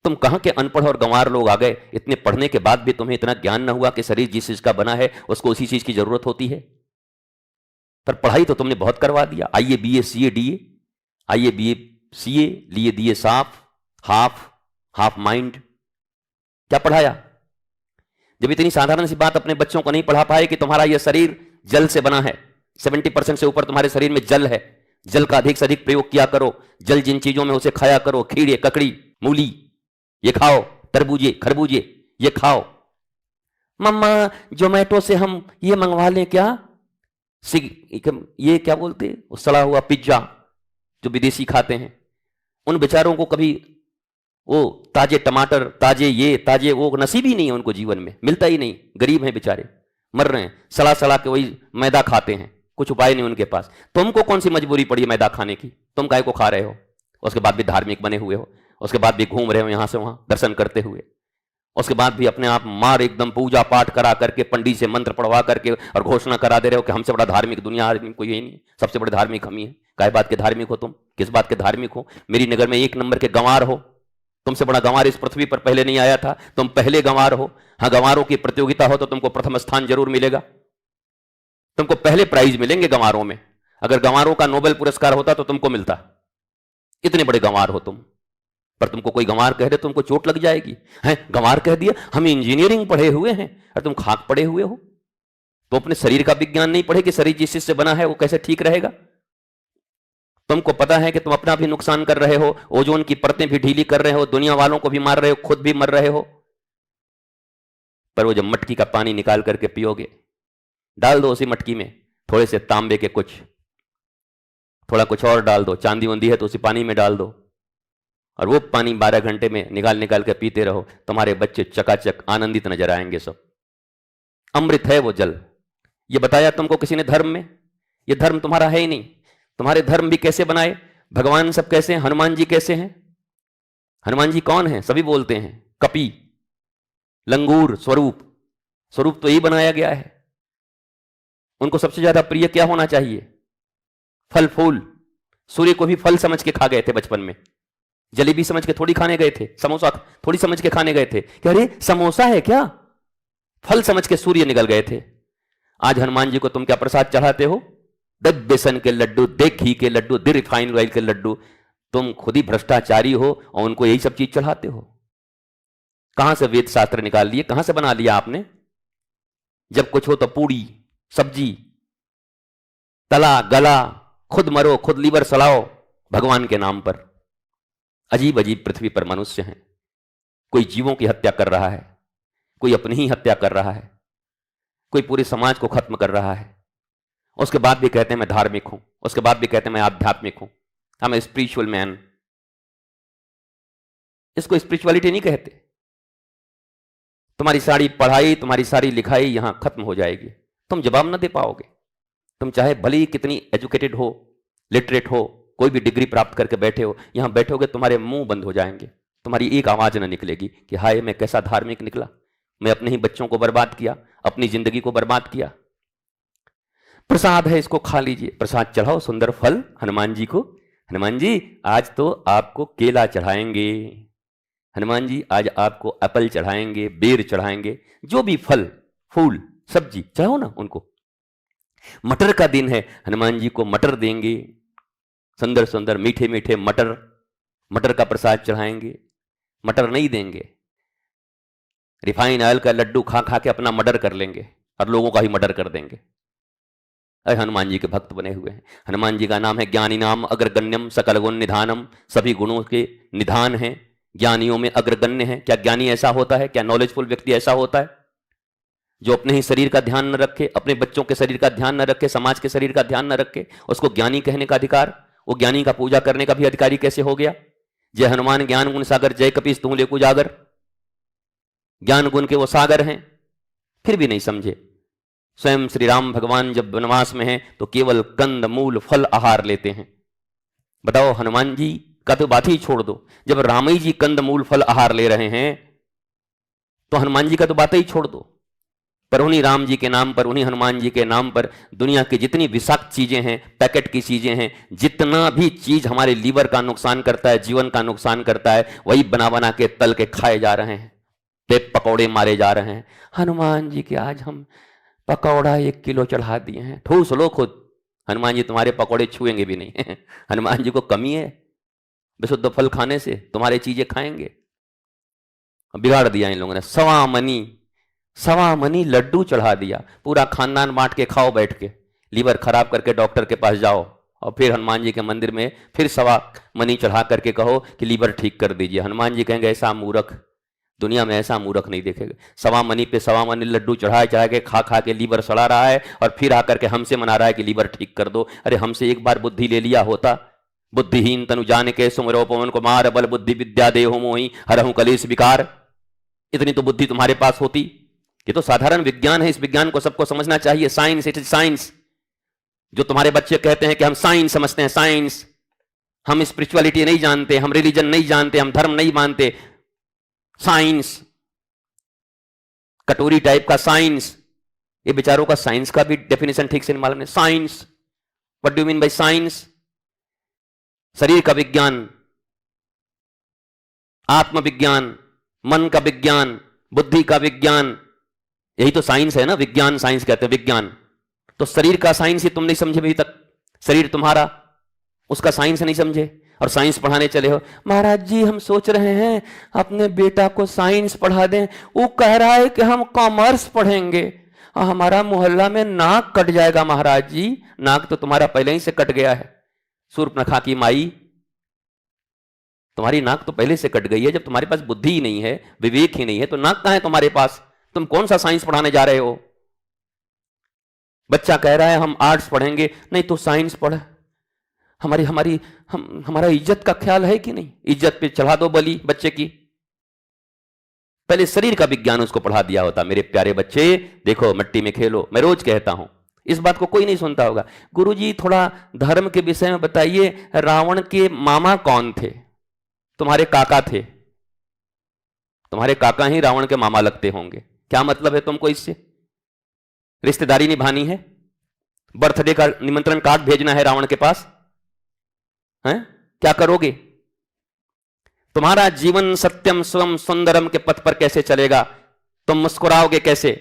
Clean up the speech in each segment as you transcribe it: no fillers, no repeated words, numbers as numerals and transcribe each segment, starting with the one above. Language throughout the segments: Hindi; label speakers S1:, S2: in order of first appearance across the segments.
S1: तुम कहां के अनपढ़ और गंवार लोग आ गए, इतने पढ़ने के बाद भी तुम्हें इतना ज्ञान न हुआ कि शरीर जिस चीज का बना है उसको उसी चीज की जरूरत होती है। पर पढ़ाई तो तुमने बहुत करवा दिया, आइए बीए सीए डीए, आइए बीए सीए लिए दिए साफ, हाफ हाफ माइंड। क्या पढ़ाया? जब इतनी साधारण सी बात अपने बच्चों को नहीं पढ़ा पाए कि तुम्हारा यह शरीर जल से बना है, 70% से ऊपर तुम्हारे शरीर में जल है, जल का अधिक से अधिक प्रयोग किया करो, जल जिन चीजों में उसे खाया करो, खीरे ककड़ी मूली ये खाओ, तरबूजे खरबूजे ये खाओ। मम्मा जोमेटो से हम ये मंगवा लें क्या, ये क्या बोलते वो सड़ा हुआ पिज्जा जो विदेशी खाते हैं। उन बेचारों को कभी वो ताजे टमाटर, ताजे ये ताजे वो नसीब ही नहीं है, उनको जीवन में मिलता ही नहीं, गरीब हैं बेचारे, मर रहे हैं, सड़ा सड़ा के वही मैदा खाते हैं, कुछ उपाय नहीं उनके पास। तुमको कौन सी मजबूरी पड़ी है मैदा खाने की, तुम काय को खा रहे हो, उसके बाद भी धार्मिक बने हुए हो, उसके बाद भी घूम रहे हो यहां से वहां दर्शन करते हुए, उसके बाद भी अपने आप मार एकदम पूजा पाठ करा करके पंडित से मंत्र पढ़वा करके और घोषणा करा दे रहे हो कि हमसे बड़ा धार्मिक दुनिया आदमी कोई यही नहीं, सबसे बड़े धार्मिक हम ही हैं। काय बात के धार्मिक हो तुम, किस बात के धार्मिक हो? मेरी नगर में 1 नंबर के गंवार हो, तुमसे बड़ा गंवार इस पृथ्वी पर पहले नहीं आया था, तुम पहले गंवार हो। हाँ, गंवारों की प्रतियोगिता हो तो तुमको प्रथम स्थान जरूर मिलेगा, तुमको पहले प्राइज मिलेंगे गंवारों में। अगर गंवारों का नोबेल पुरस्कार होता तो तुमको मिलता, इतने बड़े गंवार हो तुम। पर तुमको कोई गंवार कह दे तुमको चोट लग जाएगी, हैं गंवार कह दिया, हम इंजीनियरिंग पढ़े हुए हैं और तुम खाक पड़े हुए हो। तो अपने शरीर का विज्ञान नहीं पढ़े कि शरीर जिस चीज से बना है वो कैसे ठीक रहेगा। तुमको पता है कि तुम अपना भी नुकसान कर रहे हो, ओजोन की परतें भी ढीली कर रहे हो, दुनिया वालों को भी मार रहे हो, खुद भी मर रहे हो। पर वो जब मटकी का पानी निकाल करके पियोगे, डाल दो उसी मटकी में थोड़े से तांबे के थोड़ा कुछ और डाल दो, चांदी वंदी है तो उसी पानी में डाल दो, और वो पानी 12 घंटे में निकाल निकाल के पीते रहो, तुम्हारे बच्चे चकाचक आनंदित नजर आएंगे सब। अमृत है वो जल। ये बताया तुमको किसी ने धर्म में? ये धर्म तुम्हारा है ही नहीं। तुम्हारे धर्म भी कैसे बनाए, भगवान सब कैसे हैं, हनुमान जी कैसे हैं? हनुमान जी कौन है? सभी बोलते हैं कपि, लंगूर, स्वरूप। स्वरूप तो यही बनाया गया है। उनको सबसे ज्यादा प्रिय क्या होना चाहिए? फल फूल। सूर्य को भी फल समझ के खा गए थे बचपन में, जलेबी समझ के थोड़ी खाने गए थे, समोसा थोड़ी समझ के खाने गए थे कि अरे समोसा है क्या, फल समझ के सूर्य निकल गए थे। आज हनुमान जी को तुम क्या प्रसाद चढ़ाते हो? दे बेसन के लड्डू, दे घी के लड्डू, दे रिफाइंड ऑयल के लड्डू। तुम खुद ही भ्रष्टाचारी हो और उनको यही सब चीज चढ़ाते हो। कहां से वेद शास्त्र निकाल लिए, कहां से बना लिया आपने? जब कुछ हो तो पूड़ी सब्जी, तला गला, खुद मरो खुद लीवर सड़ाओ भगवान के नाम पर। अजीब अजीब पृथ्वी पर मनुष्य हैं। कोई जीवों की हत्या कर रहा है, कोई अपनी ही हत्या कर रहा है, कोई पूरे समाज को खत्म कर रहा है। उसके बाद भी कहते हैं मैं धार्मिक हूं, उसके बाद भी कहते हैं मैं आध्यात्मिक हूं, हम स्पिरिचुअल मैन। इसको स्पिरिचुअलिटी नहीं कहते। तुम्हारी सारी पढ़ाई, तुम्हारी सारी लिखाई यहां खत्म हो जाएगी, तुम जवाब न दे पाओगे। तुम चाहे भले ही कितनी एजुकेटेड हो, लिटरेट हो, कोई भी डिग्री प्राप्त करके बैठे हो, यहां बैठोगे तुम्हारे मुंह बंद हो जाएंगे, तुम्हारी एक आवाज न निकलेगी कि हाय मैं कैसा धार्मिक निकला, मैं अपने ही बच्चों को बर्बाद किया, अपनी जिंदगी को बर्बाद किया। प्रसाद है, इसको खा लीजिए, प्रसाद चढ़ाओ, सुंदर फल हनुमान जी को। हनुमान जी आज तो आपको केला चढ़ाएंगे, हनुमान जी आज आपको एप्पल चढ़ाएंगे, बेर चढ़ाएंगे, जो भी फल फूल सब्जी चढ़ाओ ना उनको। मटर का दिन है, हनुमान जी को मटर देंगे, सुंदर सुंदर मीठे मीठे मटर, मटर का प्रसाद चढ़ाएंगे। मटर नहीं देंगे, रिफाइन ऑयल का लड्डू खा खा के अपना मर्डर कर लेंगे और लोगों का ही मर्डर कर देंगे। अरे हनुमान जी के भक्त बने हुए हैं। हनुमान जी का नाम है ज्ञानी नाम अग्रगण्यम सकल गुण निधानम, सभी गुणों के निधान हैं, ज्ञानियों में अग्रगण्य है। क्या ज्ञानी ऐसा होता है, क्या नॉलेजफुल व्यक्ति ऐसा होता है जो अपने ही शरीर का ध्यान न रखे, अपने बच्चों के शरीर का ध्यान न रखे, समाज के शरीर का ध्यान न रखे, उसको ज्ञानी कहने का अधिकार, वो ज्ञानी का पूजा करने का भी अधिकारी कैसे हो गया? जय हनुमान ज्ञान गुण सागर, जय कपीस तू लेकु जागर। ज्ञान गुण के वो सागर हैं, फिर भी नहीं समझे। स्वयं श्री राम भगवान जब वनवास में हैं तो केवल कंद मूल फल आहार लेते हैं। बताओ, हनुमान जी का तो बात ही छोड़ दो, जब रामई जी कंद मूल फल आहार ले रहे हैं तो हनुमान जी का तो बात ही छोड़ दो। पर उन्हीं राम जी के नाम पर, उन्हीं हनुमान जी के नाम पर दुनिया की जितनी विषाक्त चीजें हैं, पैकेट की चीजें हैं, जितना भी चीज हमारे लीवर का नुकसान करता है, जीवन का नुकसान करता है, वही बना बना के तल के खाए जा रहे हैं, पे पकौड़े मारे जा रहे हैं। हनुमान जी के आज हम पकौड़ा 1 किलो चढ़ा दिए हैं। ठूस लो खुद, हनुमान जी तुम्हारे पकौड़े छुएंगे भी नहीं। हनुमान जी को कमी है विशुद्ध फल खाने से? तुम्हारे चीजें खाएंगे। बिगाड़ दिया इन लोगों ने। 1.25 मनी लड्डू चढ़ा दिया, पूरा खानदान बांट के खाओ बैठ के, लीवर खराब करके डॉक्टर के पास जाओ और फिर हनुमान जी के मंदिर में फिर 1.25 मनी चढ़ा करके कहो कि लीवर ठीक कर दीजिए। हनुमान जी कहेंगे ऐसा मूर्ख, दुनिया में ऐसा मूर्ख नहीं देखेगा। 1.25 मनी पे 1.25 मनी लड्डू चढ़ाए चढ़ा के खा खा के लीवर सड़ा रहा है और फिर आकर के हमसे मना रहा है कि लीवर ठीक कर दो। अरे हमसे एक बार बुद्धि ले लिया होता। बुद्धिहीन तनु जान के सुमरो पवन कुमार, बल बुद्धि विद्या देहु मोहि हरहु कलेश विकार। इतनी तो बुद्धि तुम्हारे पास होती। ये तो साधारण विज्ञान है, इस विज्ञान को सबको समझना चाहिए। Science, it is science. जो तुम्हारे बच्चे कहते हैं कि हम साइंस समझते हैं, साइंस, हम स्पिरिचुअलिटी नहीं जानते, हम रिलीजन नहीं जानते, हम धर्म नहीं मानते, साइंस, कटोरी टाइप का साइंस। ये बेचारों का साइंस का भी डेफिनेशन ठीक से नहीं मालूम है। Science, what do you mean by science? शरीर का विज्ञान, आत्मविज्ञान, मन का विज्ञान, बुद्धि का विज्ञान, यही तो साइंस है ना। विज्ञान, साइंस कहते हैं विज्ञान। तो शरीर का साइंस ही तुम नहीं समझे अभी तक। शरीर तुम्हारा, उसका साइंस नहीं समझे और साइंस पढ़ाने चले हो। महाराज जी हम सोच रहे हैं अपने बेटा को साइंस पढ़ा दें, वो कह रहा है कि हम कॉमर्स पढ़ेंगे। हमारा मोहल्ला में नाक कट जाएगा महाराज जी। नाक तो तुम्हारा पहले ही से कट गया है। सूर्पनखा की माई, तुम्हारी नाक तो पहले से कट गई है। जब तुम्हारे पास बुद्धि ही नहीं है, विवेक ही नहीं है, तो नाक कहां है तुम्हारे पास? तुम कौन सा साइंस पढ़ाने जा रहे हो? बच्चा कह रहा है हम आर्ट्स पढ़ेंगे। नहीं तो साइंस पढ़। हमारा इज्जत का ख्याल है कि नहीं? इज्जत पे चढ़ा दो बलि बच्चे की। पहले शरीर का विज्ञान उसको पढ़ा दिया होता। मेरे प्यारे बच्चे देखो, मिट्टी में खेलो। मैं रोज कहता हूं, इस बात को कोई नहीं सुनता होगा। गुरुजी थोड़ा धर्म के विषय में बताइए, रावण के मामा कौन थे? तुम्हारे काका थे। तुम्हारे काका ही रावण के मामा लगते होंगे। क्या मतलब है तुमको इससे? रिश्तेदारी निभानी है? बर्थडे का निमंत्रण कार्ड भेजना है रावण के पास? हैं? क्या करोगे? तुम्हारा जीवन सत्यम स्वम सुंदरम के पथ पर कैसे चलेगा? तुम मुस्कुराओगे कैसे?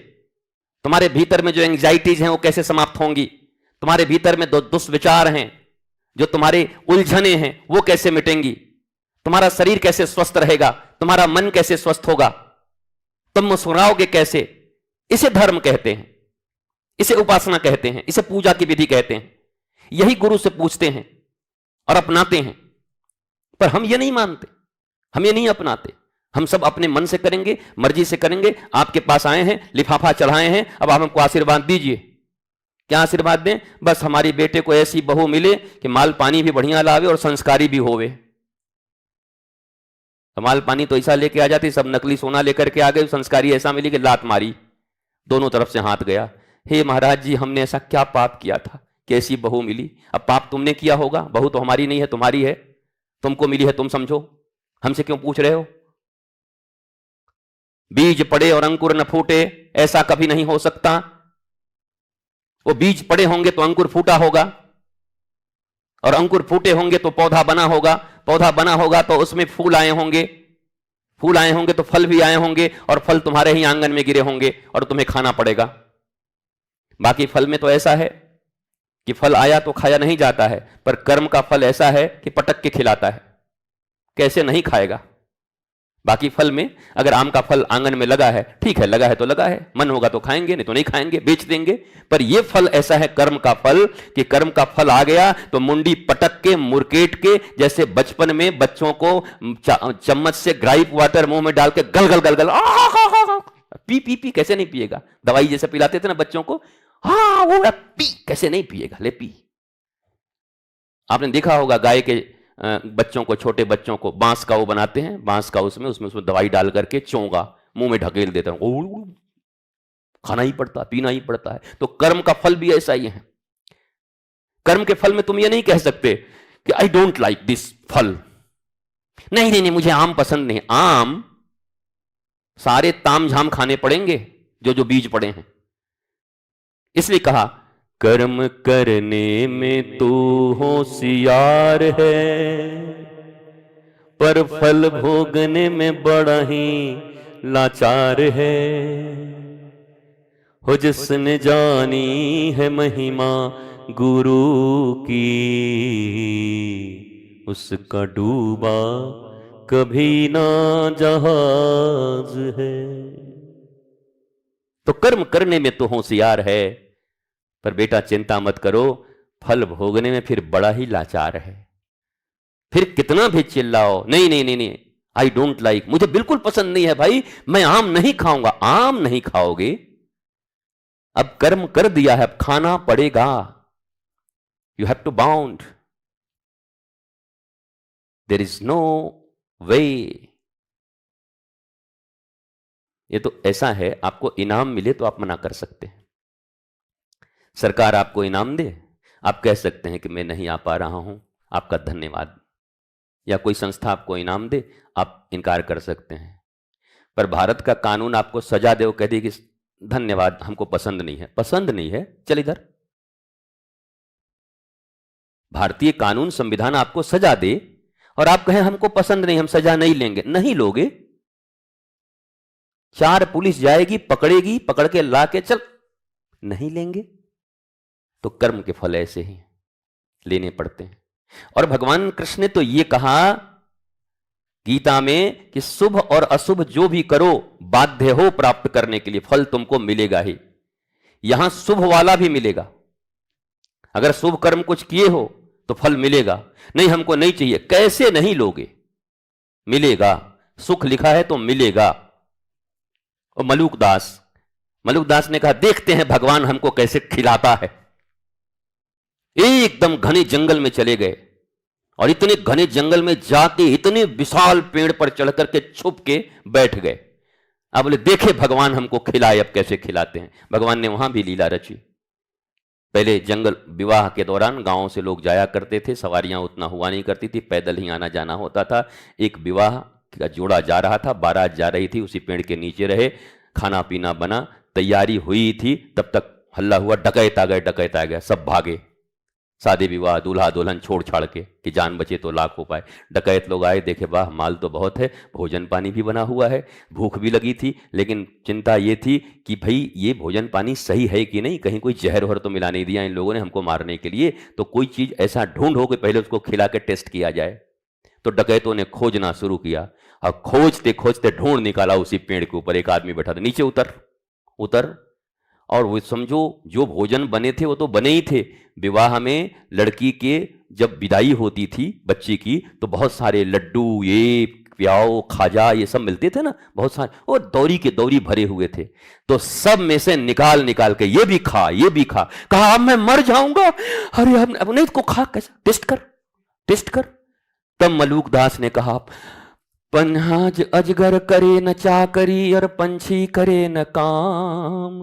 S1: तुम्हारे भीतर में जो एंग्जाइटीज हैं वो कैसे समाप्त होंगी? तुम्हारे भीतर में जो दुष्विचार हैं, जो तुम्हारे उलझने हैं, वो कैसे मिटेंगी? तुम्हारा शरीर कैसे स्वस्थ रहेगा? तुम्हारा मन कैसे स्वस्थ होगा? तुम मुस्कुराओगे कैसे? इसे धर्म कहते हैं, इसे उपासना कहते हैं, इसे पूजा की विधि कहते हैं। यही गुरु से पूछते हैं और अपनाते हैं। पर हम ये नहीं मानते, हम ये नहीं अपनाते। हम सब अपने मन से करेंगे, मर्जी से करेंगे। आपके पास आए हैं, लिफाफा चढ़ाए हैं, अब आप हमको आशीर्वाद दीजिए। क्या आशीर्वाद दें? बस हमारी बेटे को ऐसी बहू मिले कि माल पानी भी बढ़िया लावे और संस्कारी भी होवे। माल पानी तो ऐसा लेके आ जाती, सब नकली सोना लेकर के आ गए, संस्कारी ऐसा मिली कि लात मारी, दोनों तरफ से हाथ गया। हे महाराज जी, हमने ऐसा क्या पाप किया था कि ऐसी बहू मिली? अब पाप तुमने किया होगा, बहू तो हमारी नहीं है, तुम्हारी है, तुमको मिली है, तुम समझो। हमसे क्यों पूछ रहे हो? बीज पड़े और अंकुर न फूटे, ऐसा कभी नहीं हो सकता। वो बीज पड़े होंगे तो अंकुर फूटा होगा, और अंकुर फूटे होंगे तो पौधा बना होगा, पौधा बना होगा तो उसमें फूल आए होंगे, फूल आए होंगे तो फल भी आए होंगे, और फल तुम्हारे ही आंगन में गिरे होंगे और तुम्हें खाना पड़ेगा। बाकी फल में तो ऐसा है कि फल आया तो खाया नहीं जाता है, पर कर्म का फल ऐसा है कि पटक के खिलाता है, कैसे नहीं खाएगा। बाकी फल में अगर आम का फल आंगन में लगा है, ठीक है, लगा है तो लगा है, मन होगा तो खाएंगे, नहीं तो नहीं खाएंगे, बेच देंगे। पर यह फल ऐसा है कर्म का फल कि कर्म का फल आ गया तो मुंडी पटक के, मुरकेट के, जैसे बचपन में बच्चों को चम्मच से ग्राइप वाटर मुंह में डाल के गल गल गल गल पी पी पी, कैसे नहीं पिएगा? दवाई जैसे पिलाते थे ना बच्चों को, हाँ वो पी, कैसे नहीं पिएगा? ले पी। आपने देखा होगा गाय के बच्चों को, छोटे बच्चों को बांस का वो बनाते हैं, बांस का उसमें दवाई डाल करके चोंगा मुंह में ढकेल देते हैं, खाना ही पड़ता, पीना ही पड़ता है। तो कर्म का फल भी ऐसा ही है। कर्म के फल में तुम ये नहीं कह सकते कि आई डोंट लाइक दिस फल, नहीं नहीं नहीं मुझे आम पसंद नहीं। आम सारे ताम झाम खाने पड़ेंगे जो जो बीज पड़े हैं, इसलिए कहा कर्म करने में तू होशियार है, पर फल भोगने में बड़ा ही लाचार है। हो जिसने जानी है महिमा गुरु की, उसका डूबा कभी ना जहाज है। तो कर्म करने में तो होशियार है, पर बेटा चिंता मत करो, फल भोगने में फिर बड़ा ही लाचार है। फिर कितना भी चिल्लाओ, नहीं नहीं नहीं नहीं, आई डोंट लाइक, मुझे बिल्कुल पसंद नहीं है भाई, मैं आम नहीं खाऊंगा। आम नहीं खाओगे, अब कर्म कर दिया है, अब खाना पड़ेगा। You have to bound, there is no way. ये तो ऐसा है, आपको इनाम मिले तो आप मना कर सकते हैं। सरकार आपको इनाम दे, आप कह सकते हैं कि मैं नहीं आ पा रहा हूं, आपका धन्यवाद। या कोई संस्था आपको इनाम दे, आप इनकार कर सकते हैं। पर भारत का कानून आपको सजा दे, वो कह दे कि धन्यवाद, हमको पसंद नहीं है। पसंद नहीं है, चल इधर। भारतीय कानून संविधान आपको सजा दे और आप कहें हमको पसंद नहीं, हम सजा नहीं लेंगे। नहीं लोगे, 4 पुलिस जाएगी, पकड़ेगी, पकड़ के ला के चल, नहीं लेंगे। तो कर्म के फल ऐसे ही लेने पड़ते हैं। और भगवान कृष्ण ने तो यह कहा गीता में कि शुभ और अशुभ जो भी करो बाध्य हो प्राप्त करने के लिए, फल तुमको मिलेगा ही। यहां शुभ वाला भी मिलेगा। अगर शुभ कर्म कुछ किए हो तो फल मिलेगा। नहीं हमको नहीं चाहिए, कैसे नहीं लोगे, मिलेगा। सुख लिखा है तो मिलेगा। और मलूक दास ने कहा देखते हैं भगवान हमको कैसे खिलाता है। एकदम घने जंगल में चले गए और इतने घने जंगल में जाके इतने विशाल पेड़ पर चढ़ करके छुप के बैठ गए। अब बोले देखे भगवान हमको खिलाए, अब कैसे खिलाते हैं। भगवान ने वहां भी लीला रची। पहले जंगल विवाह के दौरान गांवों से लोग जाया करते थे, सवारियां उतना हुआ नहीं करती थी, पैदल ही आना जाना होता था। एक विवाह का जोड़ा जा रहा था, बारात जा रही थी, उसी पेड़ के नीचे रहे, खाना पीना बना, तैयारी हुई थी, तब तक हल्ला हुआ, डकैत आ गए, सब भागे। शादी विवाह, दूल्हा दुल्हन छोड़ छाड़ के कि जान बचे तो लाख उपाय। डकैत लोग आए, देखे वाह माल तो बहुत है, भोजन पानी भी बना हुआ है, भूख भी लगी थी, लेकिन चिंता ये थी कि भाई ये भोजन पानी सही है कि नहीं, कहीं कोई जहर वहर तो मिला नहीं दिया इन लोगों ने हमको मारने के लिए। तो कोई चीज ऐसा ढूंढो कि पहले उसको खिला के टेस्ट किया जाए। तो डकैतों ने खोजना शुरू किया और खोजते खोजते ढूंढ निकाला, उसी पेड़ के ऊपर एक आदमी बैठा था। नीचे उतर और वो समझो जो भोजन बने थे वो तो बने ही थे। विवाह में लड़की के जब विदाई होती थी बच्ची की, तो बहुत सारे लड्डू, ये प्याओ, खाजा, ये सब मिलते थे ना, बहुत सारे, और दौरी के दौरी भरे हुए थे। तो सब में से निकाल के ये भी खा, कहा अब मैं मर जाऊंगा। अरे अब नहीं को खा, कैसा टेस्ट कर। तब मलूक दास ने कहा पन्हाज अजगर करे न चाकरी और पंछी करे न काम,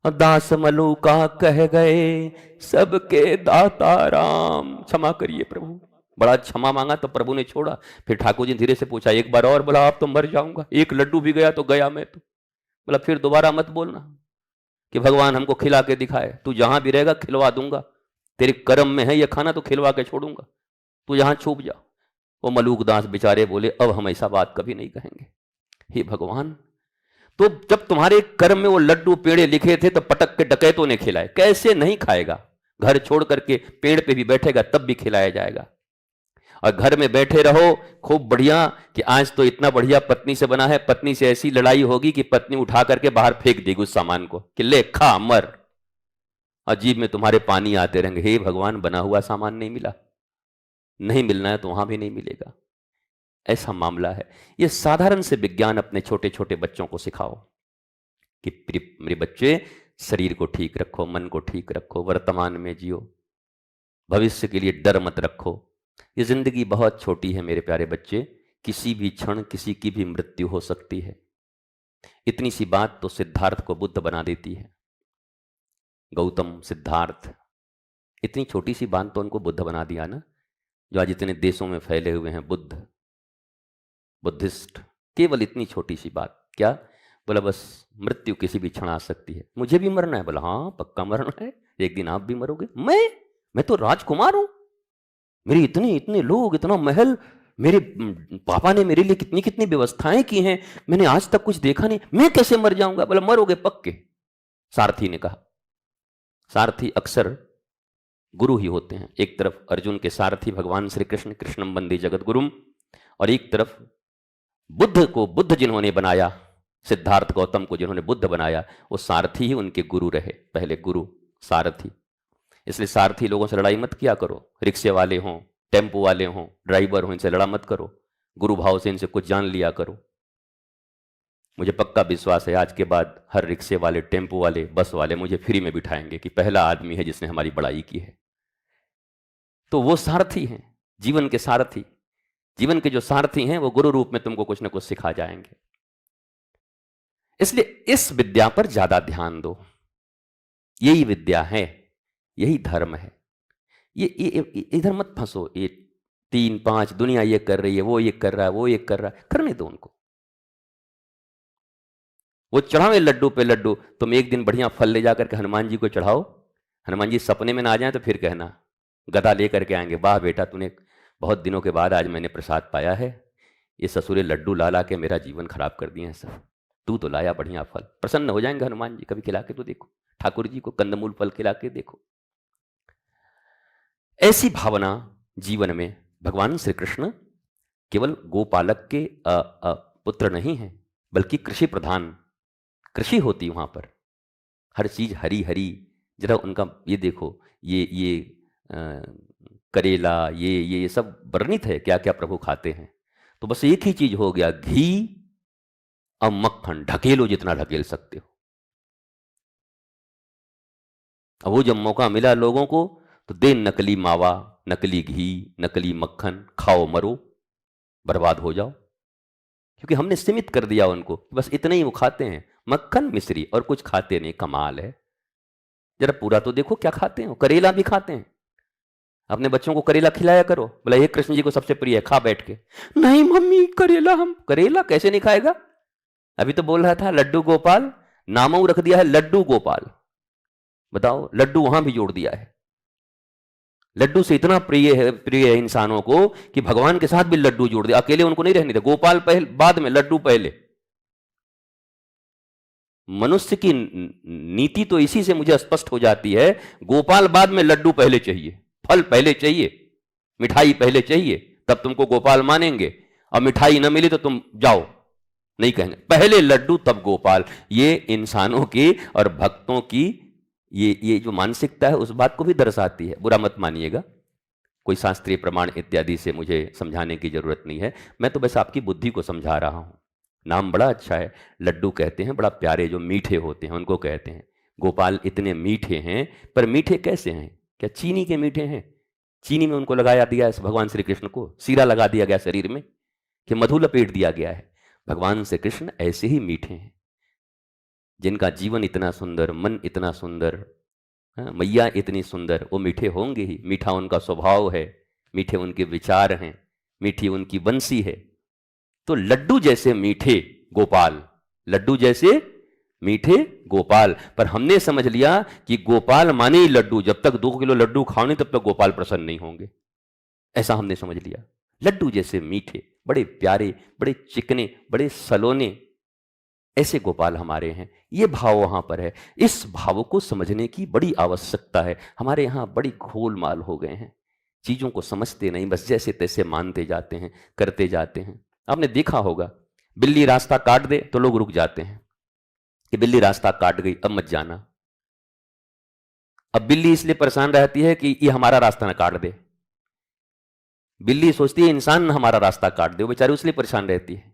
S1: दास मलूका कह गए सबके दाता राम। क्षमा करिए प्रभु। बड़ा क्षमा मांगा तो प्रभु ने छोड़ा। फिर ठाकुर जी धीरे से पूछा एक बार और, बोला आप तो मर जाऊंगा, एक लड्डू भी गया तो गया मैं तो। बोला फिर दोबारा मत बोलना कि भगवान हमको खिला के दिखाए, तू जहां भी रहेगा खिलवा दूंगा, तेरे कर्म में है ये खाना तो खिलवा के छोड़ूंगा, तू जहां छुप जा। वो मलूक दास बेचारे बोले अब हम ऐसा बात कभी नहीं कहेंगे। हे भगवान, तो जब तुम्हारे कर्म में वो लड्डू पेड़े लिखे थे तो पटक के डकैतों ने खिलाए, कैसे नहीं खाएगा। घर छोड़ करके पेड़ पे भी बैठेगा तब भी खिलाया जाएगा। और घर में बैठे रहो खूब बढ़िया कि आज तो इतना बढ़िया पत्नी से बना है, पत्नी से ऐसी लड़ाई होगी कि पत्नी उठा करके बाहर फेंक देगी उस सामान को कि ले खा मर। अजीब में तुम्हारे पानी आते रहेंगे, हे भगवान बना हुआ सामान नहीं मिला, नहीं मिलना है तो वहां भी नहीं मिलेगा। ऐसा मामला है। यह साधारण से विज्ञान अपने छोटे छोटे बच्चों को सिखाओ कि मेरे बच्चे शरीर को ठीक रखो, मन को ठीक रखो, वर्तमान में जियो, भविष्य के लिए डर मत रखो। ये जिंदगी बहुत छोटी है मेरे प्यारे बच्चे, किसी भी क्षण किसी की भी मृत्यु हो सकती है। इतनी सी बात तो सिद्धार्थ को बुद्ध बना देती है। गौतम, सिद्धार्थ, इतनी छोटी सी बात तो उनको बुद्ध बना दिया ना। जो आज इतने देशों में फैले हुए हैं बुद्धिस्ट, केवल इतनी छोटी सी बात। क्या? बोला बस मृत्यु किसी भी क्षण आ सकती है, मुझे भी मरना है। बोला हाँ पक्का मरना है, एक दिन आप भी मरोगे। मैं तो राजकुमार हूं, मेरे इतने इतने लोग, इतना महल, मेरे पापा ने मेरे लिए कितनी कितनी व्यवस्थाएं की हैं, मैंने आज तक कुछ देखा नहीं, मैं कैसे मर जाऊंगा। बोला मरोगे पक्के। सारथी ने कहा। सारथी अक्सर गुरु ही होते हैं। एक तरफ अर्जुन के सारथी भगवान श्री कृष्ण, कृष्णम वंदे जगत गुरुम, और एक तरफ बुद्ध को, बुद्ध जिन्होंने बनाया, सिद्धार्थ गौतम को जिन्होंने बुद्ध बनाया, वो सारथी ही उनके गुरु रहे, पहले गुरु सारथी। इसलिए सारथी लोगों से लड़ाई मत किया करो, रिक्शे वाले हों, टेम्पो वाले हों, ड्राइवर हों, इनसे लड़ा मत करो, गुरु भाव से इनसे कुछ जान लिया करो। मुझे पक्का विश्वास है आज के बाद हर रिक्शे वाले, टेम्पो वाले, बस वाले मुझे फ्री में बिठाएंगे कि पहला आदमी है जिसने हमारी बड़ाई की है। तो वो सारथी हैं, जीवन के सारथी। जीवन के जो सारथी हैं वो गुरु रूप में तुमको कुछ ना कुछ सिखा जाएंगे। इसलिए इस विद्या पर ज्यादा ध्यान दो। यही विद्या है, यही धर्म है। ये इधर मत फंसो, ये 3-5 दुनिया ये कर रही है, वो ये कर रहा है, वो ये कर रहा है, करने दो उनको। वो चढ़ावे लड्डू पे लड्डू, तुम एक दिन बढ़िया फल ले जाकर के हनुमान जी को चढ़ाओ, हनुमान जी सपने में ना आ जाए तो फिर कहना, गदा लेकर के आएंगे, वाह बेटा तूने बहुत दिनों के बाद आज मैंने प्रसाद पाया है, ये ससुरे लड्डू ला ला के मेरा जीवन खराब कर दिए हैं सब, तू तो लाया बढ़िया फल। प्रसन्न हो जाएंगे हनुमान जी। कभी खिला के तो देखो, ठाकुर जी को कंदमूल फल खिला के देखो। ऐसी भावना जीवन में भगवान श्री कृष्ण केवल गोपालक के पुत्र नहीं हैं, बल्कि कृषि प्रधान, कृषि होती वहां पर, हर चीज हरी हरी। जरा उनका ये देखो, ये करेला, ये सब वर्णित है क्या क्या प्रभु खाते हैं। तो बस एक ही चीज हो गया, घी और मक्खन, ढकेलो जितना ढकेल सकते हो। अब वो जब मौका मिला लोगों को तो दे नकली मावा, नकली घी, नकली मक्खन, खाओ मरो, बर्बाद हो जाओ। क्योंकि हमने सीमित कर दिया उनको, बस इतने ही वो खाते हैं, मक्खन मिश्री, और कुछ खाते नहीं। कमाल है, जरा पूरा तो देखो क्या खाते हैं। करेला भी खाते हैं, अपने बच्चों को करेला खिलाया करो। बोला ये कृष्ण जी को सबसे प्रिय है, खा बैठ के। नहीं मम्मी करेला, हम करेला कैसे नहीं खाएगा। अभी तो बोल रहा था लड्डू गोपाल, नामों रख दिया है लड्डू गोपाल। बताओ, लड्डू वहां भी जोड़ दिया है। लड्डू से इतना प्रिय है इंसानों को कि भगवान के साथ भी लड्डू जोड़ दिया। अकेले उनको नहीं रहने दे, गोपाल पहले, बाद में लड्डू पहले। मनुष्य की नीति तो इसी से मुझे स्पष्ट हो जाती है, गोपाल बाद में लड्डू पहले चाहिए, फल पहले चाहिए, मिठाई पहले चाहिए, तब तुमको गोपाल मानेंगे। और मिठाई न मिली तो तुम जाओ, नहीं कहेंगे, पहले लड्डू तब गोपाल। ये इंसानों की और भक्तों की ये जो मानसिकता है उस बात को भी दर्शाती है। बुरा मत मानिएगा, कोई शास्त्रीय प्रमाण इत्यादि से मुझे समझाने की जरूरत नहीं है, मैं तो बस आपकी बुद्धि को समझा रहा हूं। नाम बड़ा अच्छा है, लड्डू कहते हैं, बड़ा प्यारे, जो मीठे होते हैं उनको कहते हैं। गोपाल इतने मीठे हैं, पर मीठे कैसे हैं? क्या चीनी के मीठे हैं? चीनी में उनको लगाया दिया है भगवान श्री कृष्ण को, सीरा लगा दिया गया शरीर में, कि मधु लपेट दिया गया है। भगवान श्री कृष्ण ऐसे ही मीठे हैं, जिनका जीवन इतना सुंदर, मन इतना सुंदर, मैया इतनी सुंदर, वो मीठे होंगे ही। मीठा उनका स्वभाव है, मीठे उनके विचार हैं, मीठी उनकी बंसी है। तो लड्डू जैसे मीठे गोपाल, लड्डू जैसे मीठे गोपाल। पर हमने समझ लिया कि गोपाल माने ही लड्डू, जब तक 2 किलो लड्डू खाओ नहीं तब तक गोपाल प्रसन्न नहीं होंगे, ऐसा हमने समझ लिया। लड्डू जैसे मीठे, बड़े प्यारे, बड़े चिकने, बड़े सलोने, ऐसे गोपाल हमारे हैं। ये भाव वहां पर है। इस भाव को समझने की बड़ी आवश्यकता है। हमारे यहां बड़ी घोलमाल हो गए हैं, चीजों को समझते नहीं, बस जैसे तैसे मानते जाते हैं, करते जाते हैं। आपने देखा होगा, बिल्ली रास्ता काट दे तो लोग रुक जाते हैं कि बिल्ली रास्ता काट गई, अब मत जाना। अब बिल्ली इसलिए परेशान रहती है कि ये हमारा रास्ता ना काट दे। बिल्ली सोचती है इंसान ना हमारा रास्ता काट दे, वो बेचारी उसलिए परेशान रहती है।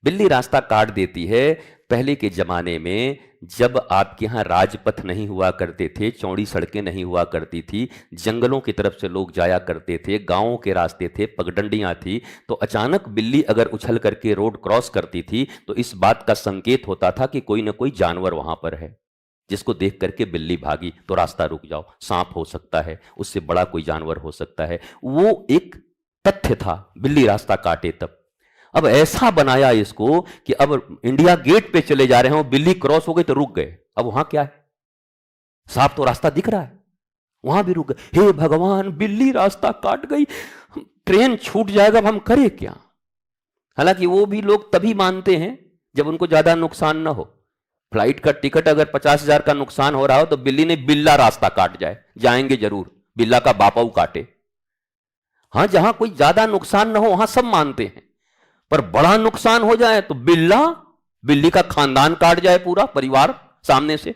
S1: बिल्ली रास्ता काट देती है। पहले के जमाने में जब आपके यहां राजपथ नहीं हुआ करते थे, चौड़ी सड़कें नहीं हुआ करती थी, जंगलों की तरफ से लोग जाया करते थे, गांवों के रास्ते थे, पगडंडियां थी, तो अचानक बिल्ली अगर उछल करके रोड क्रॉस करती थी तो इस बात का संकेत होता था कि कोई ना कोई जानवर वहां पर है, जिसको देख करके बिल्ली भागी तो रास्ता रुक जाओ, सांप हो सकता है, उससे बड़ा कोई जानवर हो सकता है। वो एक तथ्य था, बिल्ली रास्ता काटे तब। अब ऐसा बनाया इसको कि अब इंडिया गेट पे चले जा रहे हैं, बिल्ली क्रॉस हो गई तो रुक गए। अब वहां क्या है, साफ तो रास्ता दिख रहा है, वहां भी रुक गए। हे भगवान, बिल्ली रास्ता काट गई, ट्रेन छूट जाएगा, अब हम करें क्या। हालांकि वो भी लोग तभी मानते हैं जब उनको ज्यादा नुकसान ना हो। फ्लाइट का टिकट अगर 50,000 का नुकसान हो रहा हो तो बिल्ली ने बिल्ला रास्ता काट जाए, जाएंगे जरूर, बिल्ला का बापाऊ काटे। हाँ, जहां कोई ज्यादा नुकसान ना हो वहां सब मानते हैं, पर बड़ा नुकसान हो जाए तो बिल्ली का खानदान काट जाए, पूरा परिवार सामने से।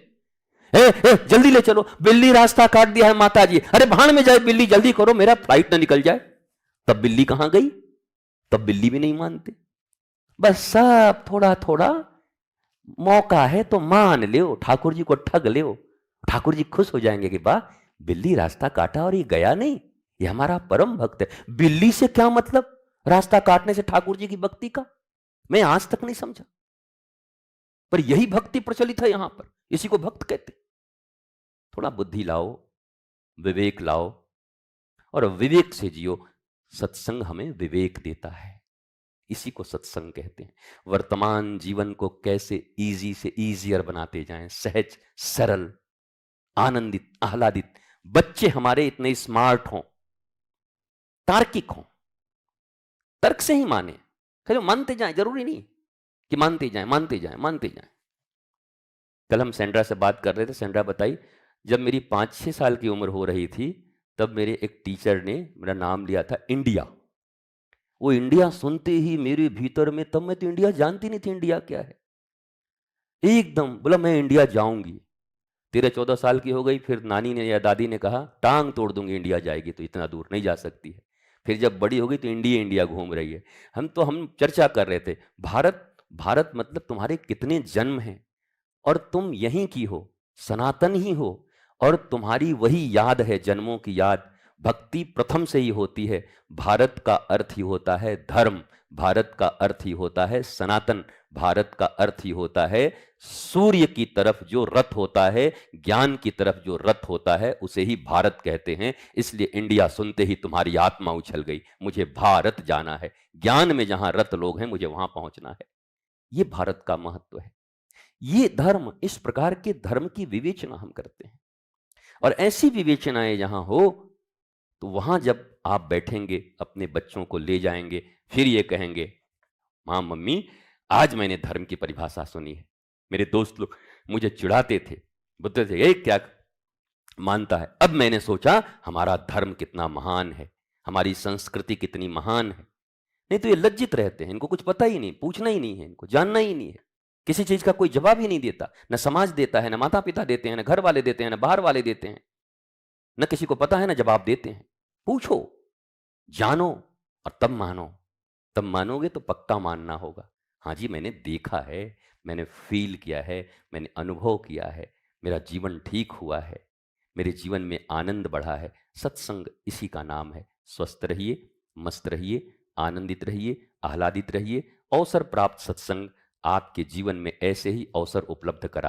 S1: जल्दी ले चलो, बिल्ली रास्ता काट दिया है माता जी, अरे भाड़ में जाए बिल्ली, जल्दी करो मेरा फ्लाइट ना निकल जाए। तब बिल्ली कहां गई, तब बिल्ली भी नहीं मानते। बस सब थोड़ा थोड़ा मौका है तो मान लो, ठाकुर जी को ठग लो, ठाकुर जी खुश हो जाएंगे कि वाह, बिल्ली रास्ता काटा और ये गया नहीं, ये हमारा परम भक्त है। बिल्ली से क्या मतलब रास्ता काटने से ठाकुर जी की भक्ति का, मैं आज तक नहीं समझा, पर यही भक्ति प्रचलित है यहां पर, इसी को भक्त कहते। थोड़ा बुद्धि लाओ, विवेक लाओ और विवेक से जियो। सत्संग हमें विवेक देता है, इसी को सत्संग कहते हैं। वर्तमान जीवन को कैसे इजी से इजियर बनाते जाएं, सहज, सरल, आनंदित, आह्लादित। बच्चे हमारे इतने स्मार्ट हों, तार्किक हों, तर्क से ही माने, कहो मानते जाएं, जरूरी नहीं कि मानते जाएं मानते जाएं मानते जाएं। कल हम सेंड्रा से बात कर रहे थे, सेंड्रा बताई, जब मेरी 5-6 साल की उम्र हो रही थी तब मेरे एक टीचर ने मेरा नाम लिया था इंडिया। वो इंडिया सुनते ही मेरे भीतर में, तब मैं तो इंडिया जानती नहीं थी इंडिया क्या है, एकदम बोला मैं इंडिया जाऊंगी। 13-14 साल की हो गई, फिर नानी ने या दादी ने कहा टांग तोड़ दूंगी इंडिया जाएगी तो, इतना दूर नहीं जा सकती है। फिर जब बड़ी हो गई तो इंडिया इंडिया घूम रही है। हम चर्चा कर रहे थे, भारत भारत मतलब तुम्हारे कितने जन्म हैं और तुम यहीं की हो, सनातन ही हो, और तुम्हारी वही याद है, जन्मों की याद। भक्ति प्रथम से ही होती है। भारत का अर्थ ही होता है धर्म, भारत का अर्थ ही होता है सनातन, भारत का अर्थ ही होता है सूर्य की तरफ जो रथ होता है, ज्ञान की तरफ जो रथ होता है, उसे ही भारत कहते हैं। इसलिए इंडिया सुनते ही तुम्हारी आत्मा उछल गई, मुझे भारत जाना है, ज्ञान में जहां रथ लोग हैं मुझे वहां पहुंचना है। ये भारत का महत्व है। ये धर्म, इस प्रकार के धर्म की विवेचना हम करते हैं, और ऐसी विवेचनाएं जहां हो तो वहां जब आप बैठेंगे, अपने बच्चों को ले जाएंगे, फिर ये कहेंगे मां मम्मी आज मैंने धर्म की परिभाषा सुनी है। मेरे दोस्त लोग मुझे चिढ़ाते थे, बोलते थे ये क्या मानता है, अब मैंने सोचा हमारा धर्म कितना महान है, हमारी संस्कृति कितनी महान है। नहीं तो ये लज्जित रहते हैं, इनको कुछ पता ही नहीं, पूछना ही नहीं है, इनको जानना ही नहीं है, किसी चीज का कोई जवाब ही नहीं देता, न समाज देता है, न माता पिता देते हैं, न घर वाले देते हैं, न बाहर वाले देते हैं, न किसी को पता है, न जवाब देते हैं। पूछो, जानो और तब मानो, तब मानोगे तो पक्का मानना होगा। हाँ जी, मैंने देखा है, मैंने फील किया है, मैंने अनुभव किया है, मेरा जीवन ठीक हुआ है, मेरे जीवन में आनंद बढ़ा है। सत्संग इसी का नाम है। स्वस्थ रहिए, मस्त रहिए, आनंदित रहिए, आह्लादित रहिए। अवसर प्राप्त सत्संग आपके जीवन में ऐसे ही अवसर उपलब्ध करा